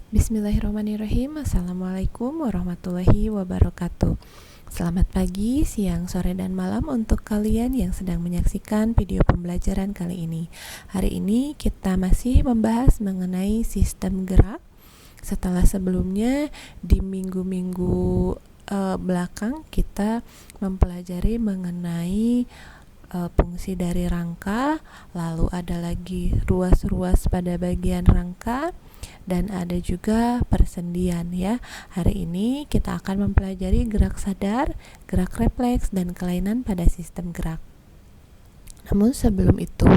Bismillahirrahmanirrahim. Assalamualaikum warahmatullahi wabarakatuh. Selamat pagi, siang, sore, dan malam untuk kalian yang sedang menyaksikan video pembelajaran kali ini. Hari ini kita masih membahas mengenai sistem gerak. Setelah sebelumnya di minggu-minggu belakang kita mempelajari mengenai fungsi dari rangka, lalu ada lagi ruas-ruas pada bagian rangka, dan ada juga persendian ya. Hari ini kita akan mempelajari gerak sadar, gerak refleks, dan kelainan pada sistem gerak. Namun sebelum itu,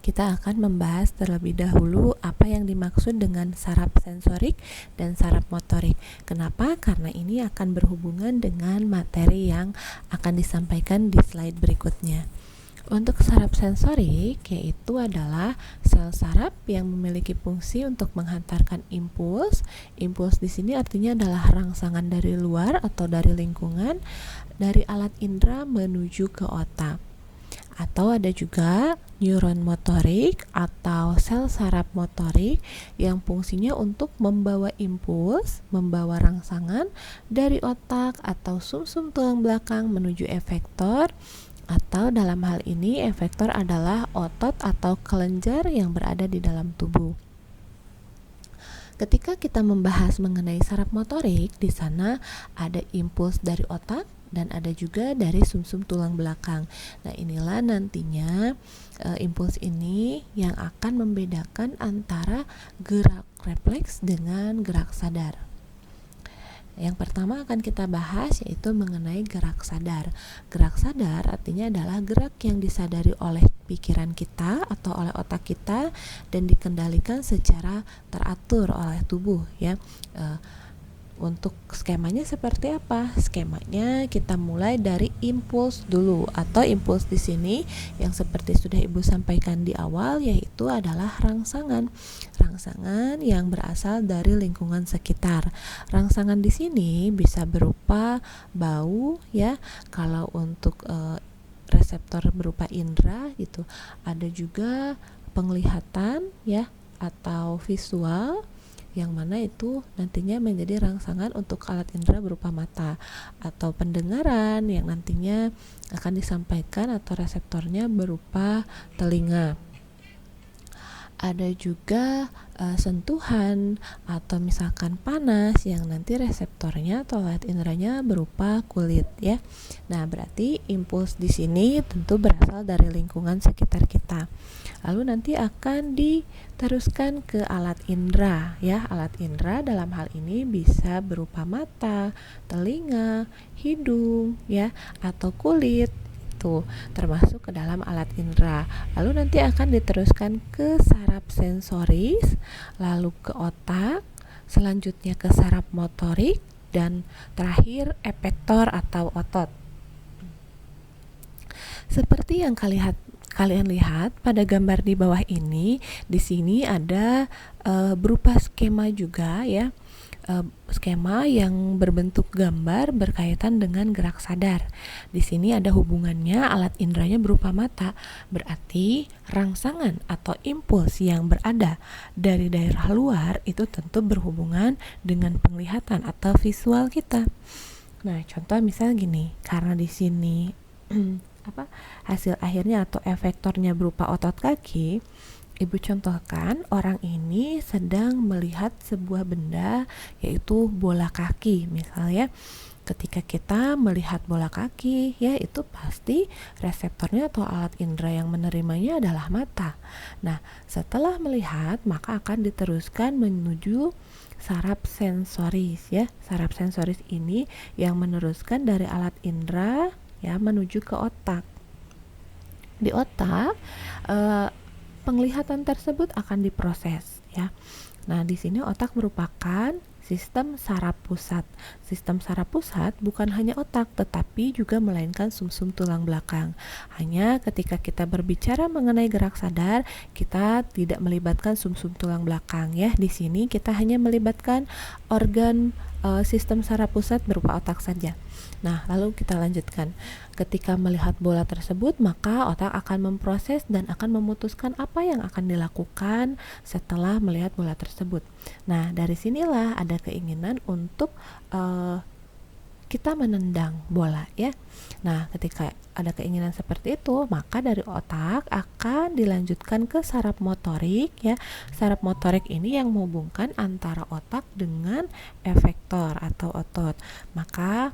kita akan membahas terlebih dahulu apa yang dimaksud dengan saraf sensorik dan saraf motorik. Kenapa? Karena ini akan berhubungan dengan materi yang akan disampaikan di slide berikutnya. Untuk saraf sensorik, yaitu adalah sel saraf yang memiliki fungsi untuk menghantarkan impuls. Impuls di sini artinya adalah rangsangan dari luar atau dari lingkungan, dari alat indera menuju ke otak. Atau ada juga neuron motorik atau sel saraf motorik yang fungsinya untuk membawa impuls, membawa rangsangan dari otak atau sumsum tulang belakang menuju efektor, atau dalam hal ini efektor adalah otot atau kelenjar yang berada di dalam tubuh. Ketika kita membahas mengenai saraf motorik, di sana ada impuls dari otak dan ada juga dari sumsum tulang belakang. Nah, inilah nantinya impuls ini yang akan membedakan antara gerak refleks dengan gerak sadar. Yang pertama akan kita bahas yaitu mengenai gerak sadar. Gerak sadar artinya adalah gerak yang disadari oleh pikiran kita atau oleh otak kita dan dikendalikan secara teratur oleh tubuh ya. Untuk skemanya seperti apa? Skemanya kita mulai dari impuls dulu, atau impuls di sini yang seperti sudah Ibu sampaikan di awal yaitu adalah rangsangan. Rangsangan yang berasal dari lingkungan sekitar. Rangsangan di sini bisa berupa bau ya. Kalau untuk reseptor berupa indera gitu. Ada juga penglihatan ya atau visual, yang mana itu nantinya menjadi rangsangan untuk alat indera berupa mata, atau pendengaran yang nantinya akan disampaikan atau reseptornya berupa telinga. Ada juga sentuhan atau misalkan panas yang nanti reseptornya atau alat inderanya berupa kulit ya. Nah, berarti impuls di sini tentu berasal dari lingkungan sekitar kita. Lalu nanti akan diteruskan ke alat indera ya. Alat indera dalam hal ini bisa berupa mata, telinga, hidung ya, atau kulit. Termasuk ke dalam alat indera. Lalu nanti akan diteruskan ke saraf sensoris, lalu ke otak, selanjutnya ke saraf motorik, dan terakhir efektor atau otot. Seperti yang kalian lihat pada gambar di bawah ini, di sini ada berupa skema juga ya. Skema yang berbentuk gambar berkaitan dengan gerak sadar. Di sini ada hubungannya alat inderanya berupa mata, berarti rangsangan atau impuls yang berada dari daerah luar itu tentu berhubungan dengan penglihatan atau visual kita. Nah, contoh misal gini, karena di sini hasil akhirnya atau efektornya berupa otot kaki, Ibu contohkan orang ini sedang melihat sebuah benda yaitu bola kaki misalnya. Ketika kita melihat bola kaki ya, itu pasti reseptornya atau alat indera yang menerimanya adalah mata. Nah, setelah melihat maka akan diteruskan menuju saraf sensoris ya. Saraf sensoris ini yang meneruskan dari alat indera ya menuju ke otak. Di otak penglihatan tersebut akan diproses ya. Nah, di sini otak merupakan sistem saraf pusat. Sistem saraf pusat bukan hanya otak tetapi juga melainkan sumsum tulang belakang. Hanya ketika kita berbicara mengenai gerak sadar, kita tidak melibatkan sumsum tulang belakang ya. Di sini kita hanya melibatkan organ sistem saraf pusat berupa otak saja. Nah, lalu kita lanjutkan. Ketika melihat bola tersebut, maka otak akan memproses dan akan memutuskan apa yang akan dilakukan setelah melihat bola tersebut. Nah, dari sinilah ada keinginan untuk kita menendang bola ya. Nah, ketika ada keinginan seperti itu, maka dari otak akan dilanjutkan ke saraf motorik ya. Saraf motorik ini yang menghubungkan antara otak dengan efektor atau otot. Maka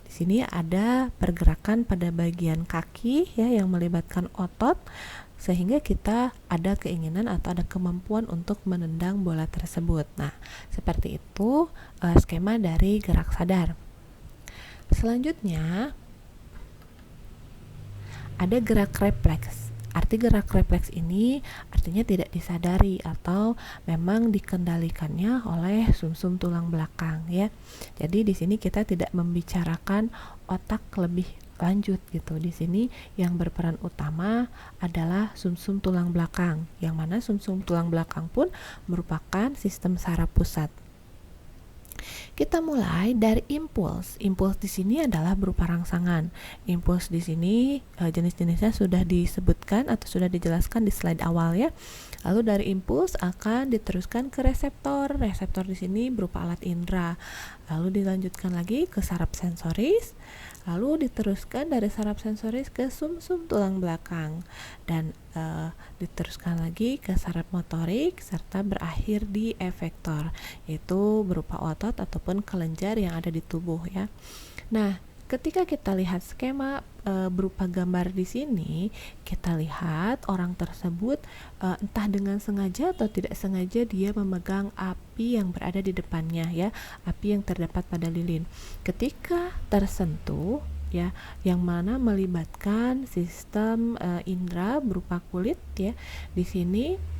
di sini ada pergerakan pada bagian kaki ya yang melibatkan otot, sehingga kita ada keinginan atau ada kemampuan untuk menendang bola tersebut. Nah, seperti itu skema dari gerak sadar. Selanjutnya ada gerak refleks. Arti gerak refleks ini artinya tidak disadari atau memang dikendalikannya oleh sumsum tulang belakang ya. Jadi di sini kita tidak membicarakan otak lebih lanjut gitu. Di sini yang berperan utama adalah sumsum tulang belakang, yang mana sumsum tulang belakang pun merupakan sistem saraf pusat. Kita mulai dari impuls. Impuls di sini adalah berupa rangsangan. Impuls di sini jenis-jenisnya sudah disebutkan atau sudah dijelaskan di slide awal ya. Lalu dari impuls akan diteruskan ke reseptor. Reseptor di sini berupa alat indera. Lalu dilanjutkan lagi ke saraf sensoris. Lalu diteruskan dari saraf sensoris ke sumsum tulang belakang dan diteruskan lagi ke saraf motorik serta berakhir di efektor, yaitu berupa otot ataupun kelenjar yang ada di tubuh ya. Nah, ketika kita lihat skema berupa gambar di sini, kita lihat orang tersebut entah dengan sengaja atau tidak sengaja dia memegang api yang berada di depannya ya, api yang terdapat pada lilin. Ketika tersentuh ya, yang mana melibatkan sistem indera berupa kulit ya. Di sini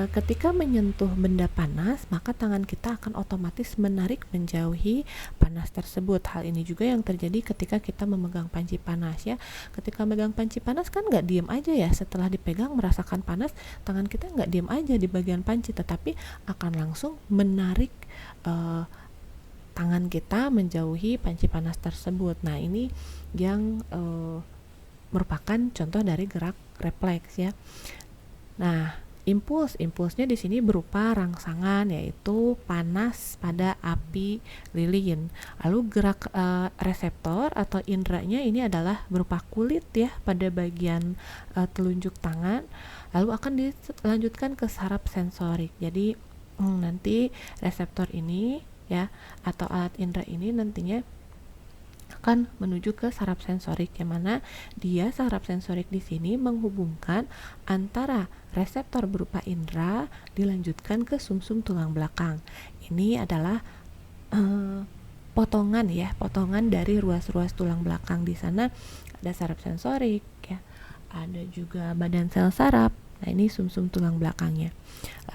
ketika menyentuh benda panas, maka tangan kita akan otomatis menarik menjauhi panas tersebut. Hal ini juga yang terjadi ketika kita memegang panci panas ya. Ketika memegang panci panas kan nggak diem aja ya, setelah dipegang merasakan panas, tangan kita nggak diem aja di bagian panci, tetapi akan langsung menarik tangan kita menjauhi panci panas tersebut. Nah, ini yang merupakan contoh dari gerak refleks ya. Nah, impulsnya di sini berupa rangsangan, yaitu panas pada api lilin. Lalu gerak reseptor atau inderanya ini adalah berupa kulit ya pada bagian telunjuk tangan. Lalu akan dilanjutkan ke saraf sensorik. Jadi nanti reseptor ini ya atau alat indera ini nantinya akan menuju ke saraf sensorik, yang mana dia saraf sensorik di sini menghubungkan antara reseptor berupa indera dilanjutkan ke sumsum tulang belakang. Ini adalah potongan dari ruas-ruas tulang belakang. Di sana ada saraf sensorik ya, ada juga badan sel saraf. Nah, ini sumsum tulang belakangnya.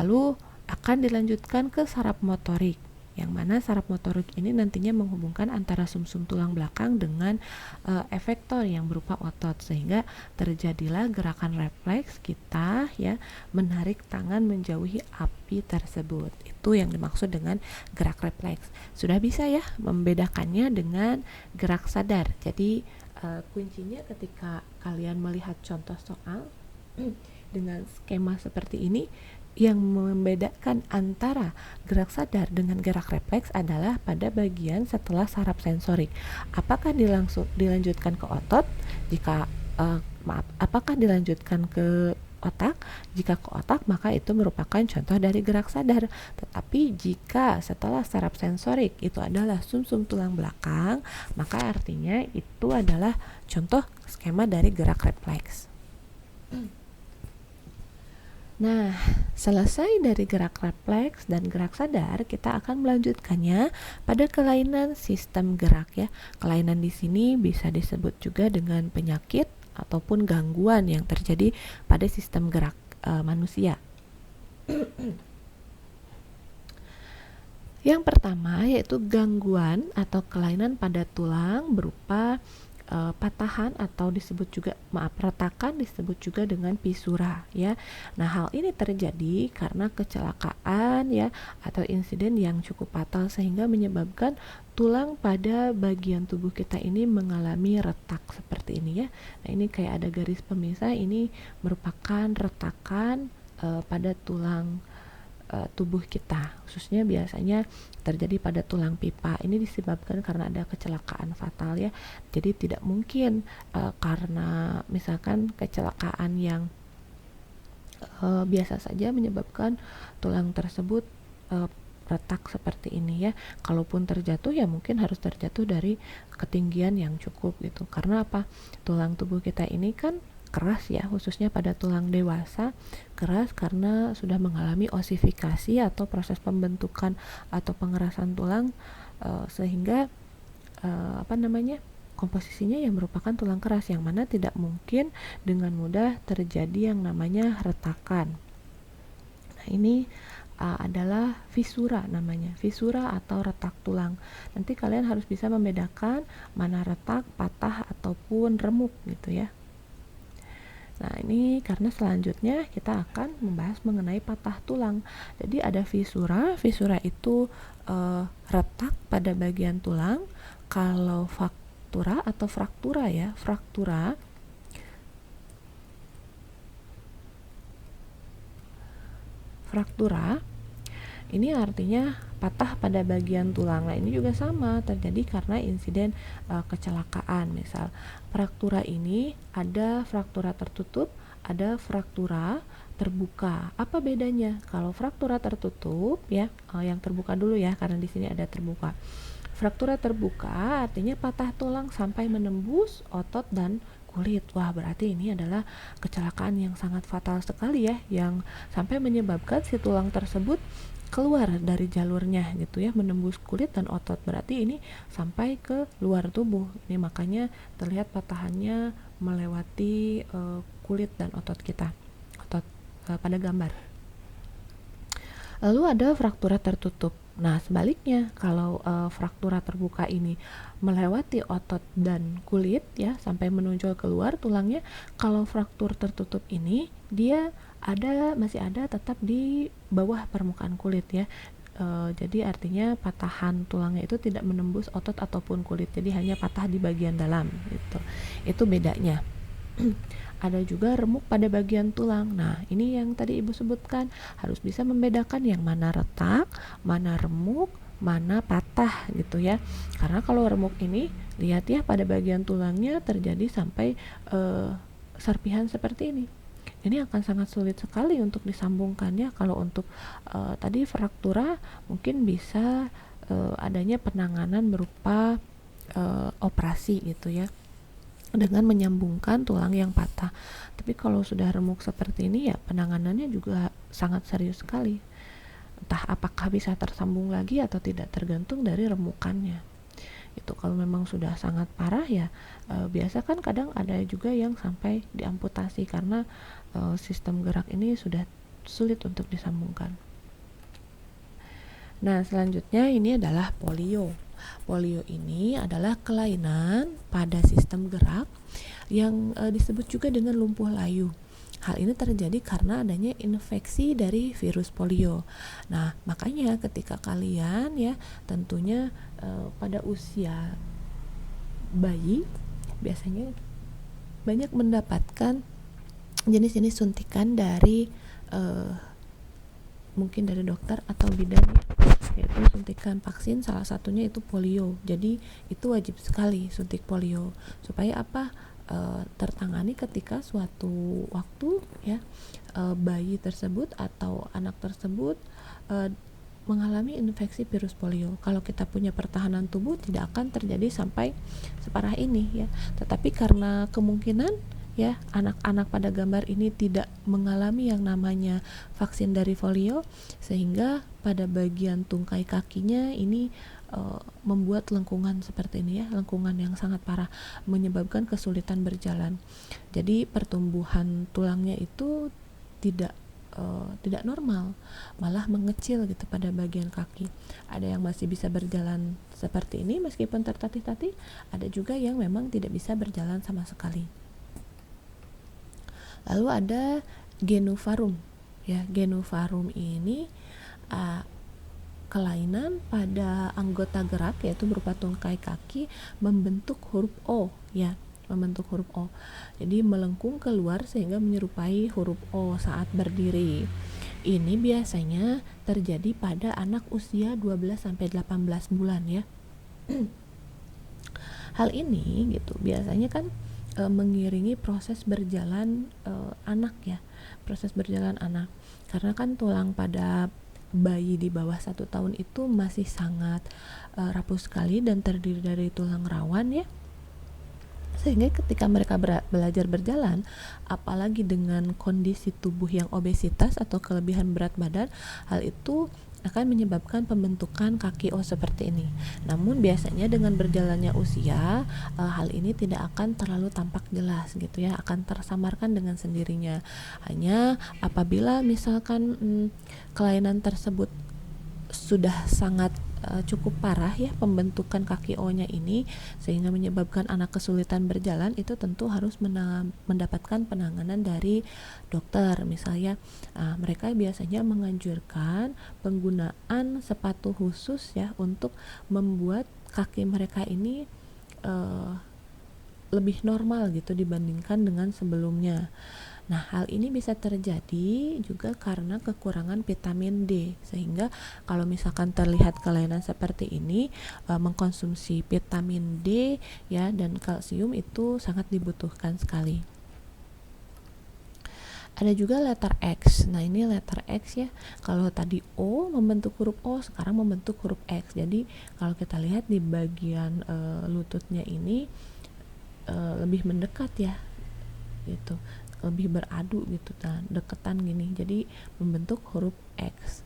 Lalu akan dilanjutkan ke saraf motorik, yang mana saraf motorik ini nantinya menghubungkan antara sumsum tulang belakang dengan efektor yang berupa otot, sehingga terjadilah gerakan refleks kita ya, menarik tangan menjauhi api tersebut. Itu yang dimaksud dengan gerak refleks. Sudah bisa ya membedakannya dengan gerak sadar. Jadi kuncinya ketika kalian melihat contoh soal dengan skema seperti ini, yang membedakan antara gerak sadar dengan gerak refleks adalah pada bagian setelah saraf sensorik. Apakah dilanjutkan ke otot? Apakah dilanjutkan ke otak? Jika ke otak, maka itu merupakan contoh dari gerak sadar. Tetapi jika setelah saraf sensorik itu adalah sumsum tulang belakang, maka artinya itu adalah contoh skema dari gerak refleks. Nah, selesai dari gerak refleks dan gerak sadar, kita akan melanjutkannya pada kelainan sistem gerak ya. Kelainan di sini bisa disebut juga dengan penyakit ataupun gangguan yang terjadi pada sistem gerak manusia. Yang pertama yaitu gangguan atau kelainan pada tulang berupa patahan atau disebut juga retakan disebut juga dengan fisura ya. Nah, hal ini terjadi karena kecelakaan ya atau insiden yang cukup fatal sehingga menyebabkan tulang pada bagian tubuh kita ini mengalami retak seperti ini ya. Nah, ini kayak ada garis pemisah, ini merupakan retakan pada tulang tubuh kita, khususnya biasanya terjadi pada tulang pipa. Ini disebabkan karena ada kecelakaan fatal ya. Jadi tidak mungkin karena misalkan kecelakaan yang biasa saja menyebabkan tulang tersebut retak seperti ini ya. Kalaupun terjatuh ya mungkin harus terjatuh dari ketinggian yang cukup gitu. Karena apa? Tulang tubuh kita ini kan keras ya, khususnya pada tulang dewasa keras karena sudah mengalami osifikasi atau proses pembentukan atau pengerasan tulang sehingga komposisinya yang merupakan tulang keras yang mana tidak mungkin dengan mudah terjadi yang namanya retakan. Nah, ini adalah fisura namanya, fisura atau retak tulang. Nanti kalian harus bisa membedakan mana retak, patah ataupun remuk gitu ya. Nah, ini karena selanjutnya kita akan membahas mengenai patah tulang. Jadi ada fisura, fisura itu retak pada bagian tulang. Kalau faktura atau fraktura ya, fraktura ini artinya patah pada bagian tulang. Nah, ini juga sama terjadi karena insiden kecelakaan. Misal fraktura ini ada fraktura tertutup, ada fraktura terbuka. Apa bedanya? Kalau fraktura tertutup ya, yang terbuka dulu ya karena di sini ada terbuka. Fraktura terbuka artinya patah tulang sampai menembus otot dan kulit. Wah, berarti ini adalah kecelakaan yang sangat fatal sekali ya, yang sampai menyebabkan si tulang tersebut keluar dari jalurnya gitu ya, menembus kulit dan otot. Berarti ini sampai ke luar tubuh. Ini makanya terlihat patahannya melewati kulit dan otot kita, otot pada gambar. Lalu ada fraktura tertutup. Nah, sebaliknya kalau fraktura terbuka ini melewati otot dan kulit ya sampai menonjol keluar tulangnya, kalau fraktur tertutup ini dia masih ada tetap di bawah permukaan kulit ya. Jadi artinya patahan tulangnya itu tidak menembus otot ataupun kulit, jadi hanya patah di bagian dalam gitu. Itu bedanya. Ada juga remuk pada bagian tulang. Nah, ini yang tadi Ibu sebutkan, harus bisa membedakan yang mana retak, mana remuk, mana patah gitu ya. Karena kalau remuk ini, lihat ya pada bagian tulangnya terjadi sampai serpihan seperti ini. Ini akan sangat sulit sekali untuk disambungkannya. Kalau untuk tadi fraktura mungkin bisa adanya penanganan berupa operasi gitu ya, dengan menyambungkan tulang yang patah. Tapi kalau sudah remuk seperti ini ya penanganannya juga sangat serius sekali. Entah apakah bisa tersambung lagi atau tidak, tergantung dari remukannya. Itu kalau memang sudah sangat parah ya biasa kan kadang ada juga yang sampai diamputasi karena sistem gerak ini sudah sulit untuk disambungkan. Nah, selanjutnya ini adalah polio. Polio ini adalah kelainan pada sistem gerak yang disebut juga dengan lumpuh layu. Hal ini terjadi karena adanya infeksi dari virus polio. Nah, makanya ketika kalian ya tentunya pada usia bayi biasanya banyak mendapatkan jenis-jenis suntikan dari mungkin dari dokter atau bidan ya, yaitu suntikan vaksin, salah satunya itu polio. Jadi itu wajib sekali suntik polio supaya apa? Tertangani ketika suatu waktu ya bayi tersebut atau anak tersebut mengalami infeksi virus polio. Kalau kita punya pertahanan tubuh tidak akan terjadi sampai separah ini ya. Tetapi karena kemungkinan ya anak-anak pada gambar ini tidak mengalami yang namanya vaksin dari polio, sehingga pada bagian tungkai kakinya ini membuat lengkungan seperti ini ya, lengkungan yang sangat parah, menyebabkan kesulitan berjalan. Jadi pertumbuhan tulangnya itu tidak tidak normal, malah mengecil gitu pada bagian kaki. Ada yang masih bisa berjalan seperti ini meskipun tertatih-tatih, ada juga yang memang tidak bisa berjalan sama sekali. Lalu ada genuvarum. Ya, genuvarum ini kelainan pada anggota gerak, yaitu berupa tungkai kaki membentuk huruf O, ya, membentuk huruf O. Jadi melengkung keluar sehingga menyerupai huruf O saat berdiri. Ini biasanya terjadi pada anak usia 12 sampai 18 bulan ya. Hal ini gitu biasanya kan mengiringi proses berjalan anak ya, proses berjalan anak. Karena kan tulang pada bayi di bawah 1 tahun itu masih sangat rapuh sekali dan terdiri dari tulang rawan ya, sehingga ketika mereka belajar berjalan, apalagi dengan kondisi tubuh yang obesitas atau kelebihan berat badan, hal itu akan menyebabkan pembentukan kaki O seperti ini. Namun biasanya dengan berjalannya usia, hal ini tidak akan terlalu tampak jelas gitu ya, akan tersamarkan dengan sendirinya. Hanya apabila misalkan kelainan tersebut sudah sangat cukup parah ya pembentukan kaki O-nya ini, sehingga menyebabkan anak kesulitan berjalan, itu tentu harus mendapatkan penanganan dari dokter. Misalnya mereka biasanya menganjurkan penggunaan sepatu khusus ya untuk membuat kaki mereka ini lebih normal gitu dibandingkan dengan sebelumnya. Nah, hal ini bisa terjadi juga karena kekurangan vitamin D, sehingga kalau misalkan terlihat kelainan seperti ini, mengkonsumsi vitamin D ya dan kalsium itu sangat dibutuhkan sekali. Ada juga letter X. Nah, ini letter X ya. Kalau tadi O membentuk huruf O, sekarang membentuk huruf X. Jadi, kalau kita lihat di bagian lututnya ini lebih mendekat ya, gitu, lebih beradu gitu, deketan gini, jadi membentuk huruf X.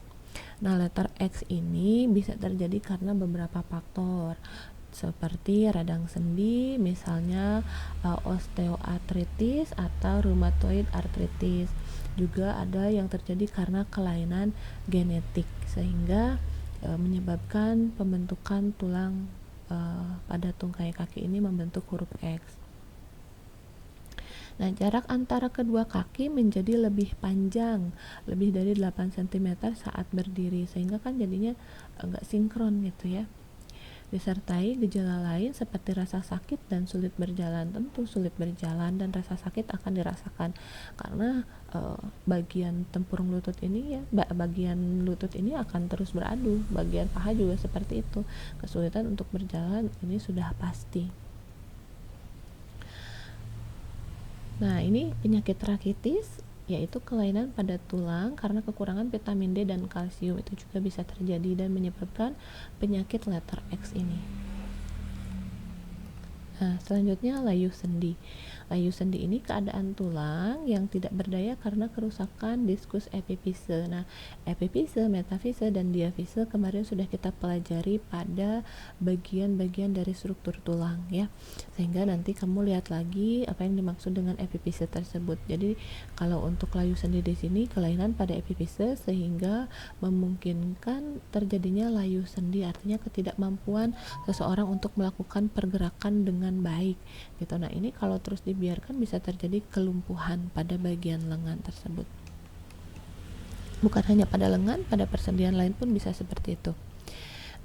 Nah, letter X ini bisa terjadi karena beberapa faktor seperti radang sendi, misalnya osteoartritis atau rheumatoid arthritis. Juga ada yang terjadi karena kelainan genetik sehingga menyebabkan pembentukan tulang pada tungkai kaki ini membentuk huruf X. Nah, jarak antara kedua kaki menjadi lebih panjang, lebih dari 8 cm saat berdiri, sehingga kan jadinya enggak sinkron gitu ya. Disertai gejala lain seperti rasa sakit dan sulit berjalan. Tentu sulit berjalan dan rasa sakit akan dirasakan karena bagian tempurung lutut ini ya, bagian lutut ini akan terus beradu, bagian paha juga seperti itu. Kesulitan untuk berjalan ini sudah pasti. Nah, ini penyakit rakitis, yaitu kelainan pada tulang karena kekurangan vitamin D dan kalsium. Itu juga bisa terjadi dan menyebabkan penyakit letter X ini. Nah, selanjutnya layu sendi. Layu sendi ini keadaan tulang yang tidak berdaya karena kerusakan diskus epifise. Nah, epifise, metafise, dan diafise kemarin sudah kita pelajari pada bagian-bagian dari struktur tulang ya. Sehingga nanti kamu lihat lagi apa yang dimaksud dengan epifise tersebut. Jadi, kalau untuk layu sendi di sini kelainan pada epifise sehingga memungkinkan terjadinya layu sendi, artinya ketidakmampuan seseorang untuk melakukan pergerakan dengan baik gitu. Nah, ini kalau terus dibiarkan bisa terjadi kelumpuhan pada bagian lengan tersebut. Bukan hanya pada lengan, pada persendian lain pun bisa seperti itu.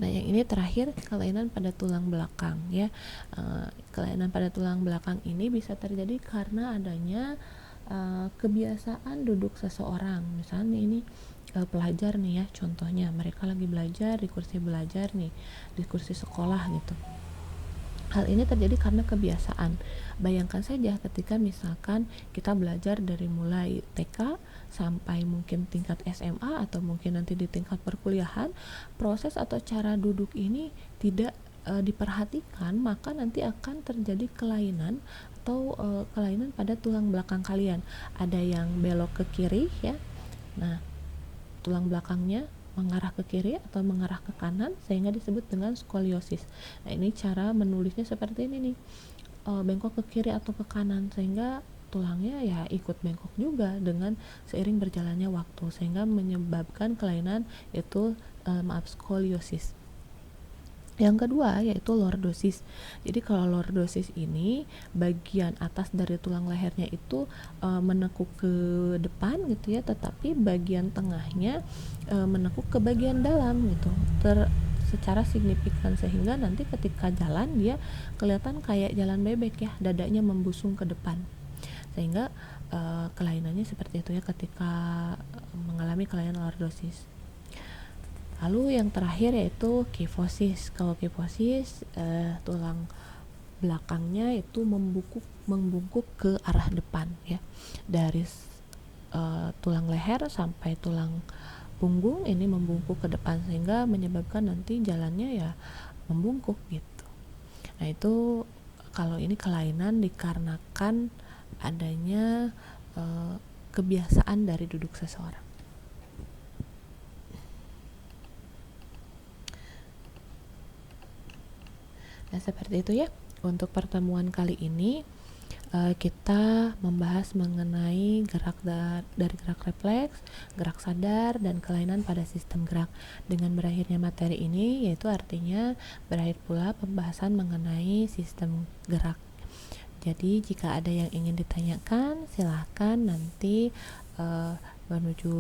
Nah, yang ini terakhir kelainan pada tulang belakang ya. Kelainan pada tulang belakang ini bisa terjadi karena adanya kebiasaan duduk seseorang. Misalnya ini pelajar nih ya, contohnya mereka lagi belajar di kursi belajar nih, di kursi sekolah gitu. Hal ini terjadi karena kebiasaan. Bayangkan saja ketika misalkan kita belajar dari mulai TK sampai mungkin tingkat SMA atau mungkin nanti di tingkat perkuliahan, proses atau cara duduk ini tidak diperhatikan, maka nanti akan terjadi kelainan atau kelainan pada tulang belakang kalian. Ada yang belok ke kiri ya. Nah, tulang belakangnya mengarah ke kiri atau mengarah ke kanan sehingga disebut dengan skoliosis. Nah, ini cara menulisnya seperti ini nih, bengkok ke kiri atau ke kanan sehingga tulangnya ya ikut bengkok juga dengan seiring berjalannya waktu, sehingga menyebabkan kelainan itu skoliosis. Yang kedua yaitu lordosis. Jadi kalau lordosis ini bagian atas dari tulang lehernya itu menekuk ke depan gitu ya, tetapi bagian tengahnya menekuk ke bagian dalam gitu. Secara signifikan, sehingga nanti ketika jalan dia kelihatan kayak jalan bebek ya, dadanya membusung ke depan. Sehingga kelainannya seperti itu ya ketika mengalami kelainan lordosis. Lalu yang terakhir yaitu kifosis. Kalau kifosis tulang belakangnya itu membungkuk ke arah depan ya, dari tulang leher sampai tulang punggung ini membungkuk ke depan, sehingga menyebabkan nanti jalannya ya membungkuk gitu. Nah itu kalau ini kelainan dikarenakan adanya kebiasaan dari duduk seseorang. Nah seperti itu ya untuk pertemuan kali ini. Kita membahas mengenai dari gerak refleks, gerak sadar, dan kelainan pada sistem gerak. Dengan berakhirnya materi ini, yaitu artinya berakhir pula pembahasan mengenai sistem gerak. Jadi jika ada yang ingin ditanyakan, silahkan nanti menuju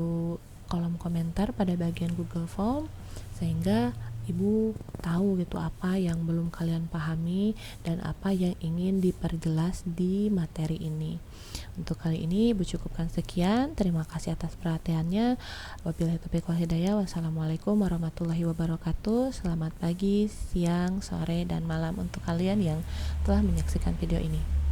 kolom komentar pada bagian Google Form, sehingga Ibu tahu gitu apa yang belum kalian pahami dan apa yang ingin diperjelas di materi ini. Untuk kali ini Ibu cukupkan sekian. Terima kasih atas perhatiannya. Wabillahi taufiq wal hidayah. Wassalamualaikum warahmatullahi wabarakatuh. Selamat pagi, siang, sore, dan malam untuk kalian yang telah menyaksikan video ini.